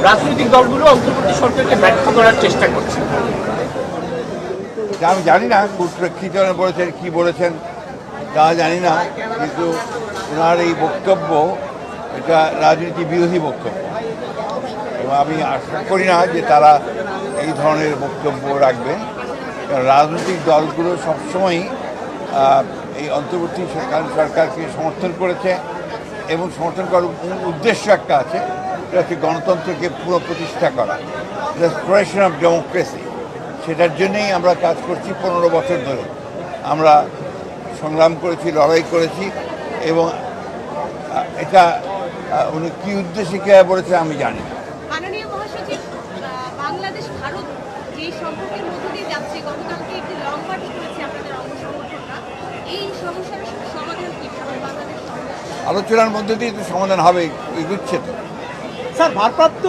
রাজনৈতিক দলগুলো অন্তর্বর্তী সরকারকে ব্যর্থ করার চেষ্টা করছে। আমি জানি না কী ধরনের বলেছেন, কী বলেছেন তা জানি না, কিন্তু ওনার এই বক্তব্য এটা রাজনীতি বিরোধী বক্তব্য, এবং আমি আশা করি না যে তারা এই ধরনের বক্তব্য রাখবেন। কারণ রাজনৈতিক দলগুলো সবসময়ই এই অন্তর্বর্তী সরকারকে সমর্থন করেছে, এবং সমর্থন করার উদ্দেশ্য একটা আছে, এটা হচ্ছে গণতন্ত্রকে পুনঃপ্রতিষ্ঠা করা, রেস্টোরেশন অফ ডেমোক্রেসি। সেটার জন্যেই আমরা কাজ করছি 15 বছর ধরে। আমরা সংগ্রাম করেছি, লড়াই করেছি, এবং এটা উনি কী উদ্দেশ্যে কে বলেছে আমি জানি না। মাননীয় মহাসচিব, বাংলাদেশ ভারত যে সম্পর্কের মধ্য দিয়ে যাচ্ছে, গতকালকে একটি লং মার্চ করেছে আপনাদের অঙ্গ সংগঠনরা, এই সমস্যার সমাধান কি বাংলাদেশ? আলোচনার মধ্যে দিয়ে তো সমাধান হবে, এগুচ্ছে তো। স্যার, ভারপ্রাপ্ত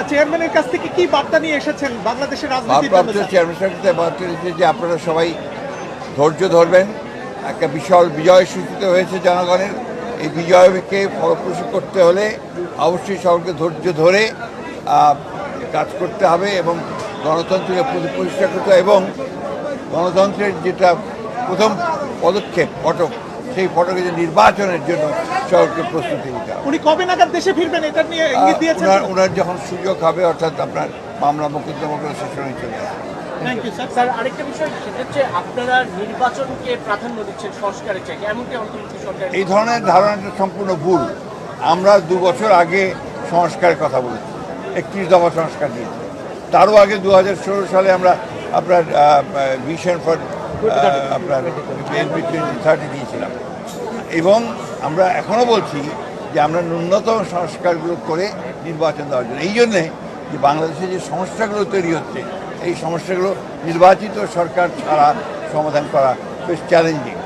চেয়ারম্যানের কাছ থেকে কি বার্তা নিয়ে এসেছেন বাংলাদেশের রাজনীতির জন্য? ভারপ্রাপ্ত চেয়ারম্যান সাহেব বার্তা দিয়েছে যে আপনারা সবাই ধৈর্য ধরবেন। একটা বিশাল বিজয় সূচিত হয়েছে জনগণের। এই বিজয়কে ফলপ্রসূ করতে হলে অবশ্যই সকলকে ধৈর্য ধরে কাজ করতে হবে, এবং গণতন্ত্রকে প্রতিষ্ঠা করতে হবে, এবং গণতন্ত্রের যেটা প্রথম পদক্ষেপ ফটক, সেই ফটকে যে নির্বাচনের জন্য সকলকে প্রস্তুতি নিতে হবে। উনি কবে নাগাদ দেশে ফিরবেন এটা নিয়ে ইঙ্গিত দিয়েছেন? ওনার যখন সুযোগ হবে, অর্থাৎ আপনার মামলা মোকদ্দমাগুলো শেষ হয়ে চলে আসবে। Thank you sir. স্যার, আরেকটা বিষয় সেটা হচ্ছে আপনারা নির্বাচনকে প্রাধান্য দিচ্ছেন সরকারের চাইতে, এমনকি অন্তর্বর্তী সরকার। এই ধরনের ধারণাটা সম্পূর্ণ ভুল। আমরা 2 বছর আগে সংস্কারের কথা বলেছি, 31 দফা সংস্কার দিয়েছি। তারও আগে 2016 সালে আমরা আপনার ভিশন ফর আপনার BNP 2030 দিয়েছিলাম, এবং আমরা এখনও বলছি যে আমরা ন্যূনতম সংস্কারগুলো করে নির্বাচন দেওয়ার জন্য। এই জন্যে যে বাংলাদেশে যে সমস্যাগুলো তৈরি হচ্ছে, এই সমস্যাগুলো নির্বাচিত সরকার ছাড়া সমাধান করা বেশ চ্যালেঞ্জিং।